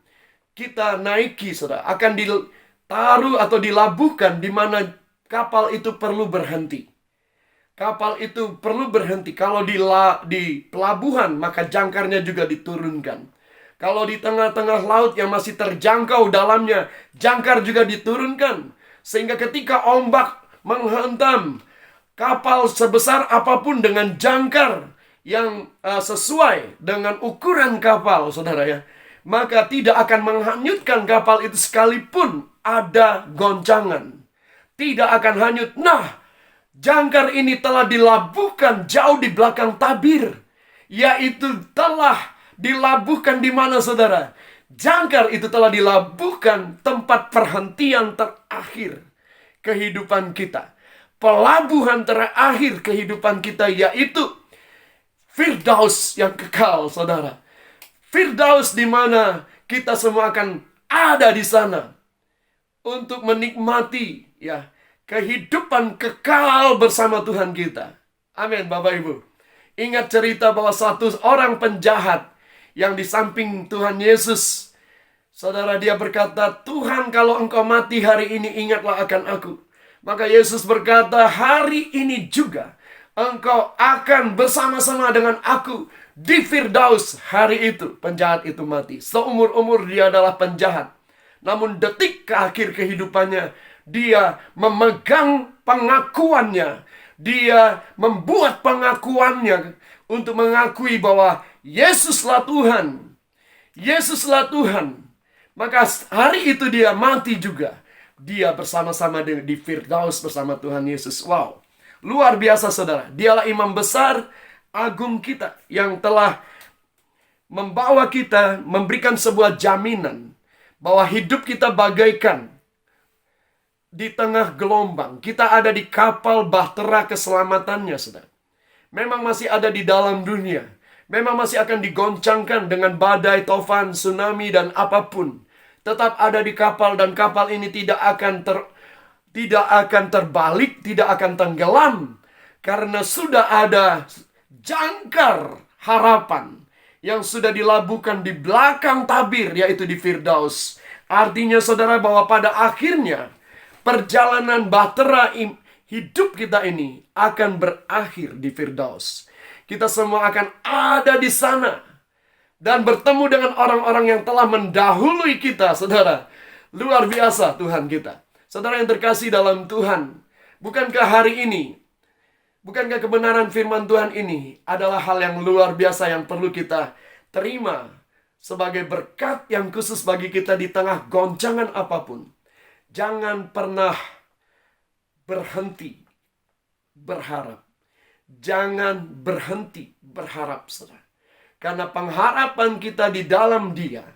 kita naiki, saudara, akan ditaruh atau dilabuhkan di mana kapal itu perlu berhenti. Kapal itu perlu berhenti. Kalau di pelabuhan, maka jangkarnya juga diturunkan. Kalau di tengah-tengah laut yang masih terjangkau dalamnya, jangkar juga diturunkan. Sehingga ketika ombak menghantam kapal sebesar apapun dengan jangkar yang sesuai dengan ukuran kapal, saudara ya, maka tidak akan menghanyutkan kapal itu sekalipun ada goncangan. Tidak akan hanyut. Nah, jangkar ini telah dilabuhkan jauh di belakang tabir, yaitu telah dilabuhkan di mana, saudara? Jangkar itu telah dilabuhkan tempat perhentian terakhir kehidupan kita. Pelabuhan terakhir kehidupan kita, yaitu Firdaus yang kekal, saudara. Firdaus di mana kita semua akan ada di sana untuk menikmati ya kehidupan kekal bersama Tuhan kita. Amin, Bapak Ibu. Ingat cerita bahwa satu orang penjahat yang di samping Tuhan Yesus, saudara, dia berkata, Tuhan, kalau engkau mati hari ini, ingatlah akan aku. Maka Yesus berkata, hari ini juga engkau akan bersama-sama dengan aku di Firdaus. Hari itu penjahat itu mati. Seumur-umur dia adalah penjahat. Namun detik ke akhir kehidupannya, dia memegang pengakuannya. Dia membuat pengakuannya untuk mengakui bahwa Yesuslah Tuhan. Yesuslah Tuhan. Maka hari itu dia mati juga. Dia bersama-sama di Firdaus bersama Tuhan Yesus. Wow, luar biasa, saudara. Dialah imam besar agung kita yang telah membawa kita, memberikan sebuah jaminan bahwa hidup kita bagaikan di tengah gelombang. Kita ada di kapal bahtera keselamatannya, saudara. Memang masih ada di dalam dunia. Memang masih akan digoncangkan dengan badai, tofan, tsunami, dan apapun. Tetap ada di kapal, dan kapal ini tidak akan terbalik, tidak akan tenggelam. Karena sudah ada jangkar harapan yang sudah dilabuhkan di belakang tabir, yaitu di Firdaus. Artinya, saudara, bahwa pada akhirnya perjalanan bahtera hidup kita ini akan berakhir di Firdaus. Kita semua akan ada di sana dan bertemu dengan orang-orang yang telah mendahului kita, saudara. Luar biasa Tuhan kita. Saudara yang terkasih dalam Tuhan, bukankah hari ini, bukankah kebenaran firman Tuhan ini adalah hal yang luar biasa yang perlu kita terima sebagai berkat yang khusus bagi kita di tengah goncangan apapun. Jangan pernah berhenti berharap. Jangan berhenti berharap, saudara. Karena pengharapan kita di dalam Dia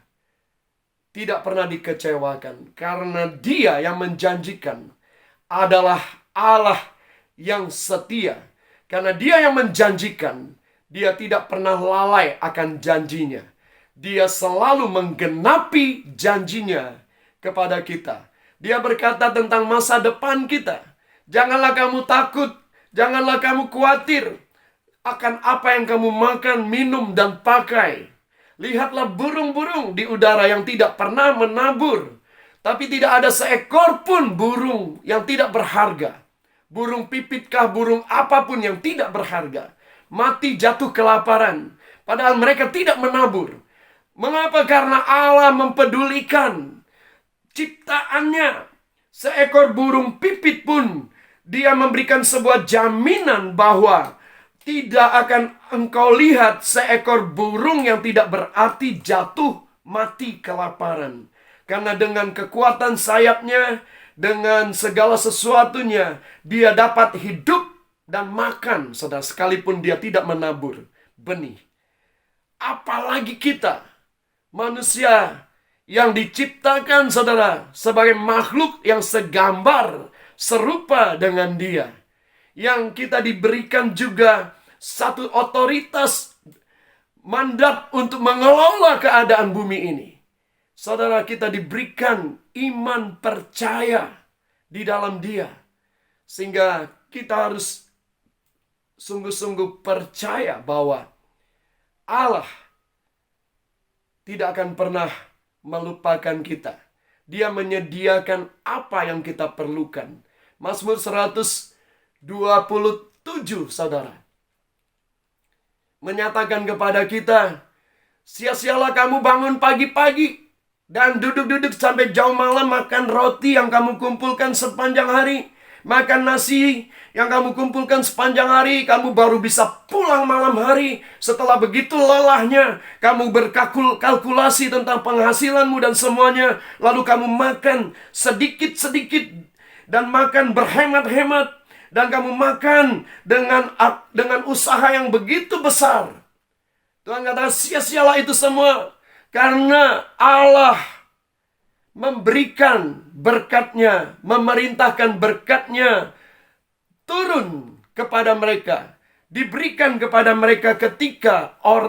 tidak pernah dikecewakan. Karena Dia yang menjanjikan adalah Allah yang setia. Karena Dia yang menjanjikan, Dia tidak pernah lalai akan janjinya. Dia selalu menggenapi janjinya kepada kita. Dia berkata tentang masa depan kita. Janganlah kamu takut, janganlah kamu khawatir akan apa yang kamu makan, minum, dan pakai. Lihatlah burung-burung di udara yang tidak pernah menabur, tapi tidak ada seekor pun burung yang tidak berharga. Burung pipitkah, burung apapun yang tidak berharga, mati jatuh kelaparan, padahal mereka tidak menabur. Mengapa? Karena Allah mempedulikan ciptaannya. Seekor burung pipit pun Dia memberikan sebuah jaminan bahwa tidak akan engkau lihat seekor burung yang tidak berarti jatuh mati kelaparan. Karena dengan kekuatan sayapnya, dengan segala sesuatunya, dia dapat hidup dan makan, saudara, sekalipun dia tidak menabur benih. Apalagi kita, manusia yang diciptakan, saudara, sebagai makhluk yang segambar, serupa dengan Dia. Yang kita diberikan juga satu otoritas, mandat untuk mengelola keadaan bumi ini. Saudara, kita diberikan iman percaya di dalam Dia. Sehingga kita harus sungguh-sungguh percaya bahwa Allah tidak akan pernah melupakan kita. Dia menyediakan apa yang kita perlukan. Mazmur 127, saudara, menyatakan kepada kita, sia-sialah kamu bangun pagi-pagi dan duduk-duduk sampai jauh malam makan roti yang kamu kumpulkan sepanjang hari. Makan nasi yang kamu kumpulkan sepanjang hari, kamu baru bisa pulang malam hari. Setelah begitu lelahnya, kamu berkalkulasi tentang penghasilanmu dan semuanya. Lalu kamu makan sedikit-sedikit dan makan berhemat-hemat. Dan kamu makan dengan usaha yang begitu besar. Tuhan katakan, sia-sialah itu semua. Karena Allah memberikan berkatnya, memerintahkan berkatnya turun kepada mereka, diberikan kepada mereka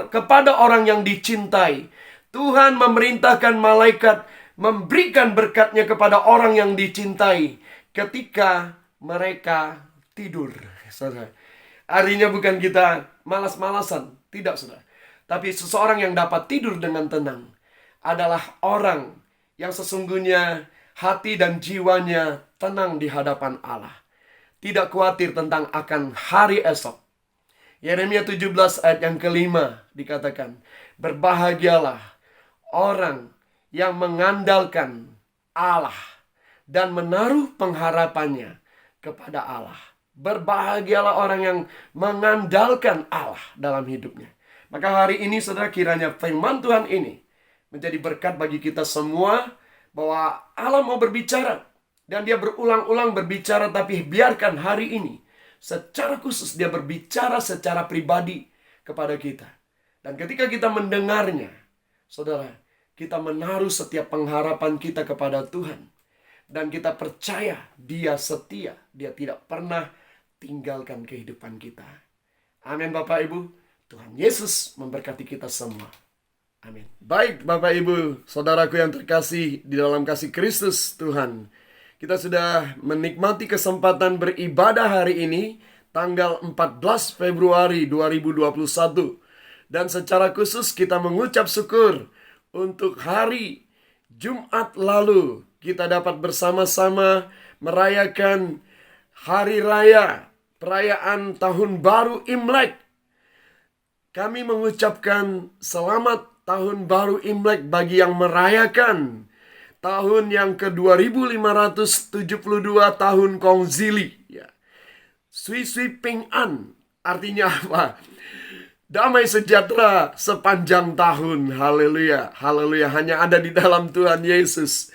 kepada orang yang dicintai. Tuhan memerintahkan malaikat memberikan berkatnya kepada orang yang dicintai ketika mereka tidur. Saudara, artinya bukan kita malas-malasan, tidak, saudara. Tapi seseorang yang dapat tidur dengan tenang adalah orang yang sesungguhnya hati dan jiwanya tenang di hadapan Allah. Tidak khawatir tentang akan hari esok. Yeremia 17 ayat yang kelima dikatakan, berbahagialah orang yang mengandalkan Allah dan menaruh pengharapannya kepada Allah. Berbahagialah orang yang mengandalkan Allah dalam hidupnya. Maka hari ini, saudara, kiranya firman Tuhan ini menjadi berkat bagi kita semua, bahwa Allah mau berbicara. Dan Dia berulang-ulang berbicara, tapi biarkan hari ini secara khusus Dia berbicara secara pribadi kepada kita. Dan ketika kita mendengarnya, saudara, kita menaruh setiap pengharapan kita kepada Tuhan. Dan kita percaya Dia setia. Dia tidak pernah tinggalkan kehidupan kita. Amin, Bapak Ibu. Tuhan Yesus memberkati kita semua. Amin. Baik, Bapak Ibu, saudaraku yang terkasih di dalam kasih Kristus Tuhan. Kita sudah menikmati kesempatan beribadah hari ini, tanggal 14 Februari 2021. Dan secara khusus kita mengucap syukur untuk hari Jumat lalu. Kita dapat bersama-sama merayakan hari raya, perayaan Tahun Baru Imlek. Kami mengucapkan selamat tahun baru Imlek bagi yang merayakan tahun yang ke-2572 tahun Kongzili. Ya. Sui Sui Ping An artinya apa? Damai sejahtera sepanjang tahun. Haleluya. Haleluya. Hanya ada di dalam Tuhan Yesus.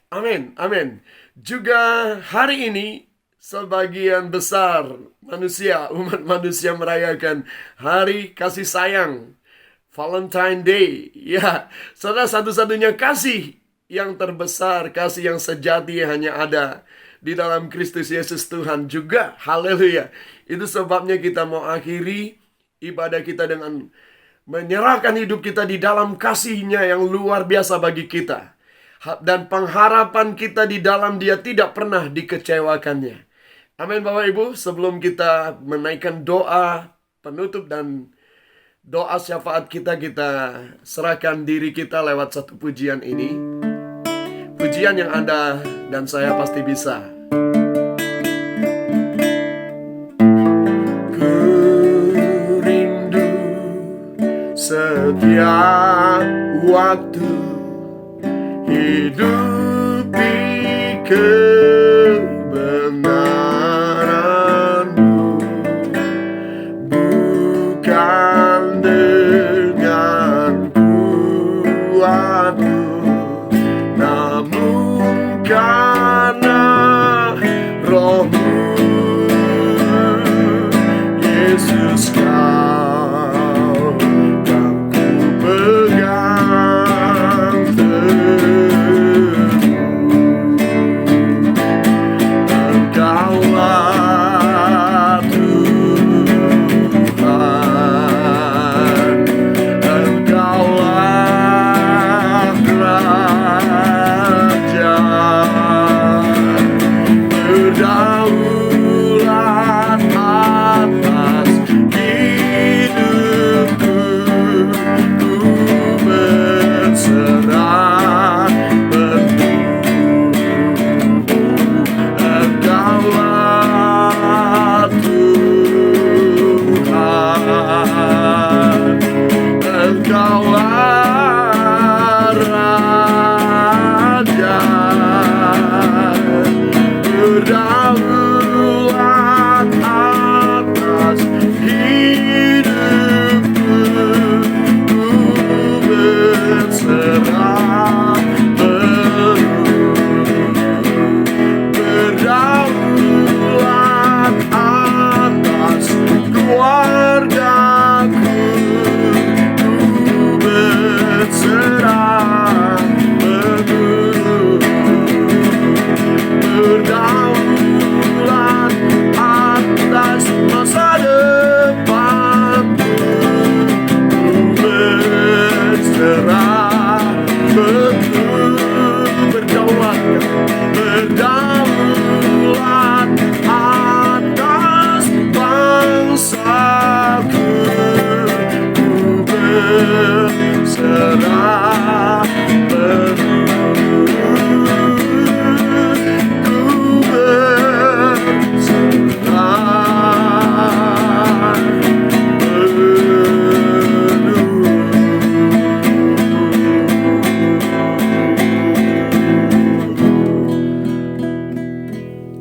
Amin. Amin. Juga hari ini sebagian besar manusia, umat manusia merayakan hari kasih sayang. Valentine Day. Ya, saudara, satu-satunya kasih yang terbesar, kasih yang sejati hanya ada di dalam Kristus Yesus Tuhan juga. Haleluya. Itu sebabnya kita mau akhiri ibadah kita dengan menyerahkan hidup kita di dalam kasih-Nya yang luar biasa bagi kita. Dan pengharapan kita di dalam Dia tidak pernah dikecewakannya. Amin Bapak Ibu. Sebelum kita menaikkan doa penutup dan doa syafaat kita serahkan diri kita lewat satu pujian ini. Pujian yang Anda dan saya pasti bisa. Ku rindu setiap waktu hidupi kebenaran-Mu, bukan dengan kuatku, namun karena Roh-Mu. Yesus, Kau yang ku pegang teguh. Engkaulah Tuhan, Engkaulah Raja, berdaulat atas hidupku. Ku berserah penuh. Engkaulah Tuhan, Engkaulah Raja, berdaulat atas hidupku. Ku berserah penuh. Berdaulat atas keluargaku. Ku berserah penuh. Berdaulat atas masa depanku. Ku berserah penuh. Berdaulat atas bangsaku. Ku berserah penuh. Ku berserah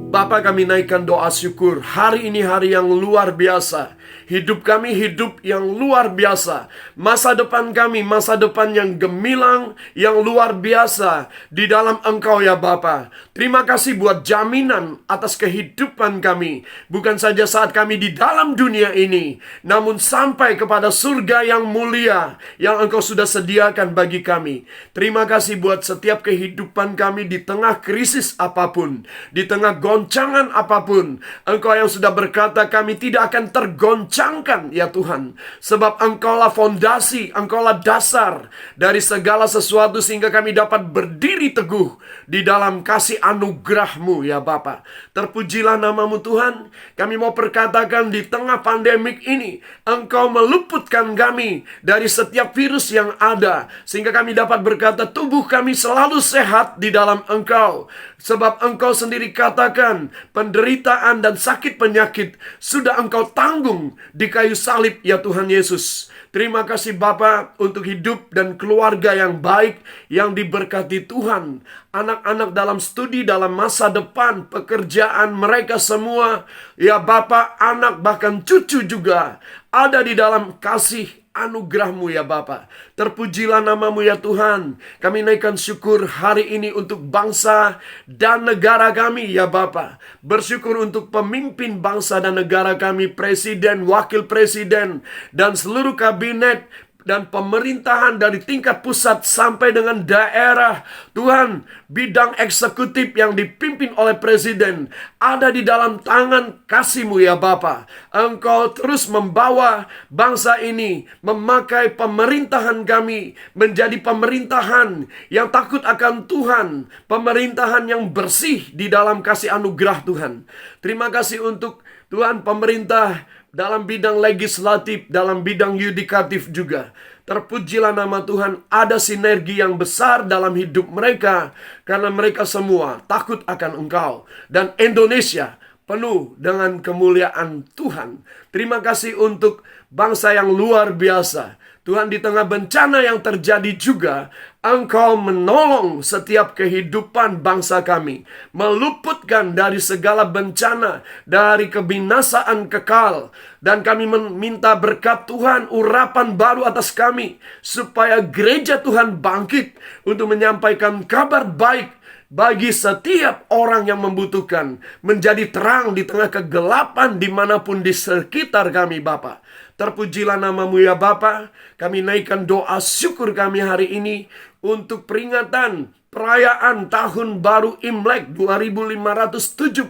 Bapa, kami naikkan doa syukur. Hari ini hari yang luar biasa. Hidup kami hidup yang luar biasa. Masa depan kami masa depan yang gemilang, yang luar biasa di dalam Engkau ya Bapa. Terima kasih buat jaminan atas kehidupan kami. Bukan saja saat kami di dalam dunia ini, namun sampai kepada surga yang mulia yang Engkau sudah sediakan bagi kami. Terima kasih buat setiap kehidupan kami di tengah krisis apapun, di tengah goncangan apapun. Engkau yang sudah berkata kami tidak akan tergoncangkan ya Tuhan. Sebab Engkaulah fondasi, Engkaulah dasar dari segala sesuatu sehingga kami dapat berdiri teguh di dalam kasih anugerah-Mu ya Bapa. Terpujilah nama-Mu Tuhan. Kami mau perkatakan di tengah pandemik ini, Engkau meluputkan kami dari setiap virus yang ada, sehingga kami dapat berkata tubuh kami selalu sehat di dalam Engkau. Sebab Engkau sendiri katakan penderitaan dan sakit penyakit sudah Engkau tanggung di kayu salib ya Tuhan Yesus. Terima kasih Bapa untuk hidup dan keluarga yang baik yang diberkati Tuhan. Anak-anak dalam studi, dalam masa depan, pekerjaan mereka semua. Ya Bapa, anak bahkan cucu juga ada di dalam kasih anugerah-Mu ya Bapa. Terpujilah nama-Mu ya Tuhan. Kami naikkan syukur hari ini untuk bangsa dan negara kami ya Bapa. Bersyukur untuk pemimpin bangsa dan negara kami, presiden, wakil presiden, dan seluruh kabinet dan pemerintahan dari tingkat pusat sampai dengan daerah. Tuhan, bidang eksekutif yang dipimpin oleh presiden ada di dalam tangan kasih-Mu ya Bapa. Engkau terus membawa bangsa ini, memakai pemerintahan kami menjadi pemerintahan yang takut akan Tuhan, pemerintahan yang bersih di dalam kasih anugerah Tuhan. Terima kasih untuk Tuhan pemerintah dalam bidang legislatif, dalam bidang yudikatif juga. Terpujilah nama Tuhan, ada sinergi yang besar dalam hidup mereka, karena mereka semua takut akan Engkau. Dan Indonesia penuh dengan kemuliaan Tuhan. Terima kasih untuk bangsa yang luar biasa. Tuhan, di tengah bencana yang terjadi juga, Engkau menolong setiap kehidupan bangsa kami, meluputkan dari segala bencana, dari kebinasaan kekal. Dan kami meminta berkat Tuhan, urapan baru atas kami, supaya gereja Tuhan bangkit untuk menyampaikan kabar baik bagi setiap orang yang membutuhkan, menjadi terang di tengah kegelapan dimanapun di sekitar kami Bapa. Terpujilah nama-Mu ya Bapa. Kami naikkan doa syukur kami hari ini untuk peringatan perayaan Tahun Baru Imlek 2572.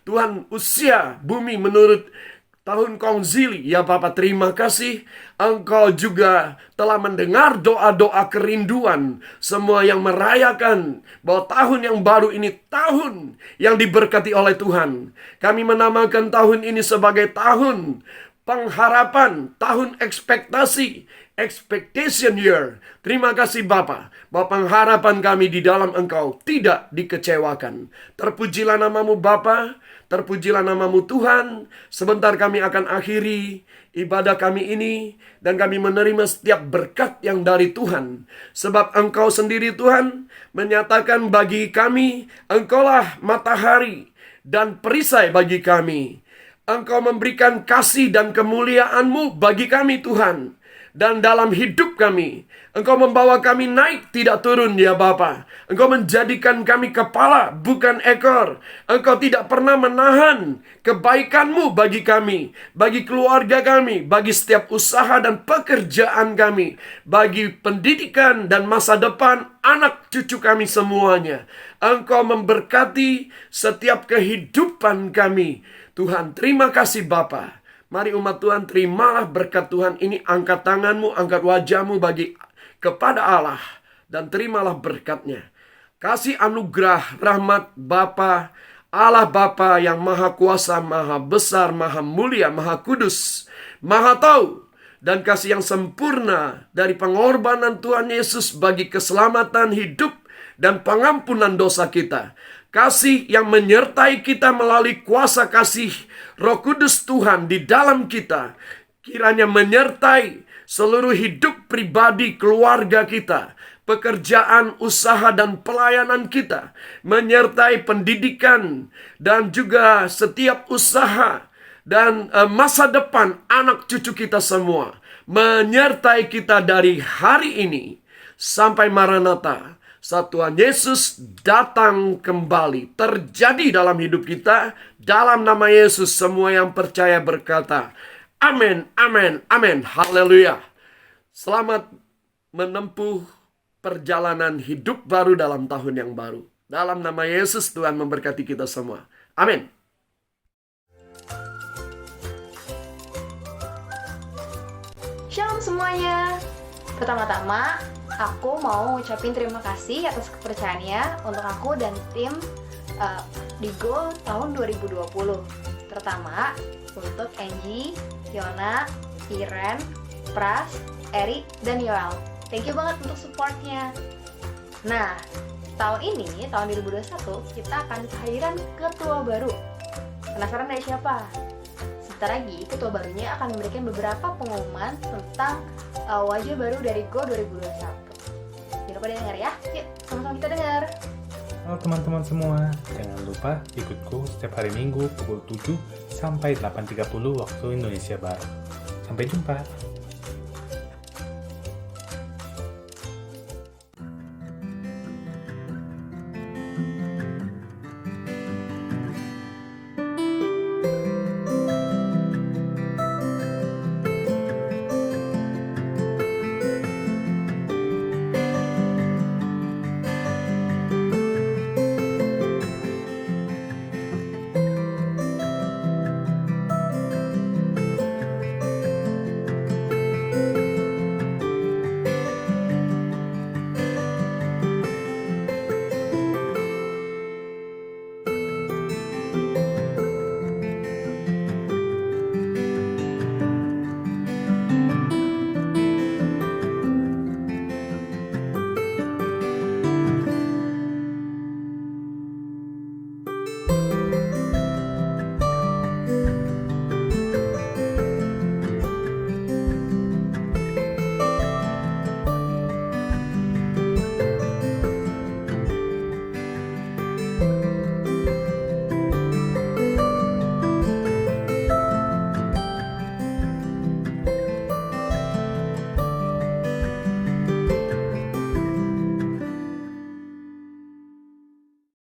Tuhan, usia bumi menurut Tahun Kongzili ya Bapa, terima kasih. Engkau juga telah mendengar doa-doa kerinduan semua yang merayakan bahwa tahun yang baru ini tahun yang diberkati oleh Tuhan. Kami menamakan tahun ini sebagai tahun pengharapan, tahun ekspektasi, expectation year. Terima kasih Bapa, bahwa pengharapan kami di dalam Engkau tidak dikecewakan. Terpujilah nama-Mu Bapa, terpujilah nama-Mu Tuhan. Sebentar kami akan akhiri ibadah kami ini, dan kami menerima setiap berkat yang dari Tuhan. Sebab Engkau sendiri Tuhan menyatakan bagi kami, Engkaulah matahari dan perisai bagi kami. Engkau memberikan kasih dan kemuliaan-Mu bagi kami Tuhan. Dan dalam hidup kami, Engkau membawa kami naik tidak turun ya Bapa. Engkau menjadikan kami kepala bukan ekor. Engkau tidak pernah menahan kebaikan-Mu bagi kami, bagi keluarga kami, bagi setiap usaha dan pekerjaan kami, bagi pendidikan dan masa depan anak cucu kami semuanya. Engkau memberkati setiap kehidupan kami. Tuhan, terima kasih Bapa. Mari umat Tuhan, terimalah berkat Tuhan ini. Angkat tanganmu, angkat wajahmu kepada Allah, dan terimalah berkatnya. Kasih anugerah rahmat Bapa, Allah Bapa yang maha kuasa, maha besar, maha mulia, maha kudus, maha tahu, dan kasih yang sempurna dari pengorbanan Tuhan Yesus bagi keselamatan hidup dan pengampunan dosa kita. Kasih yang menyertai kita melalui kuasa kasih Roh Kudus Tuhan di dalam kita, kiranya menyertai seluruh hidup pribadi keluarga kita, pekerjaan, usaha, dan pelayanan kita, menyertai pendidikan dan juga setiap usaha dan masa depan anak cucu kita semua, menyertai kita dari hari ini sampai Maranatha. Saat Tuhan Yesus datang kembali, terjadi dalam hidup kita. Dalam nama Yesus, semua yang percaya berkata, amin, amin, amin, haleluya. Selamat menempuh perjalanan hidup baru dalam tahun yang baru. Dalam nama Yesus, Tuhan memberkati kita semua. Amin. Shalom semuanya. Pertama-tama, aku mau ngucapin terima kasih atas kepercayaannya untuk aku dan tim di Go tahun 2020. Terutama untuk Angie, Yona, Iren, Pras, Eri, dan Yoel. Thank you banget untuk supportnya. Nah, tahun ini, tahun 2021, kita akan kehadiran ketua baru. Penasaran dari siapa? Sebentar lagi, ketua barunya akan memberikan beberapa pengumuman tentang wajah baru dari Go 2021. Jangan lupa dengar ya. Yuk, sama-sama kita dengar. Halo teman-teman semua, jangan lupa ikutku setiap hari Minggu pukul 7 sampai 8.30 waktu Indonesia Barat. Sampai jumpa.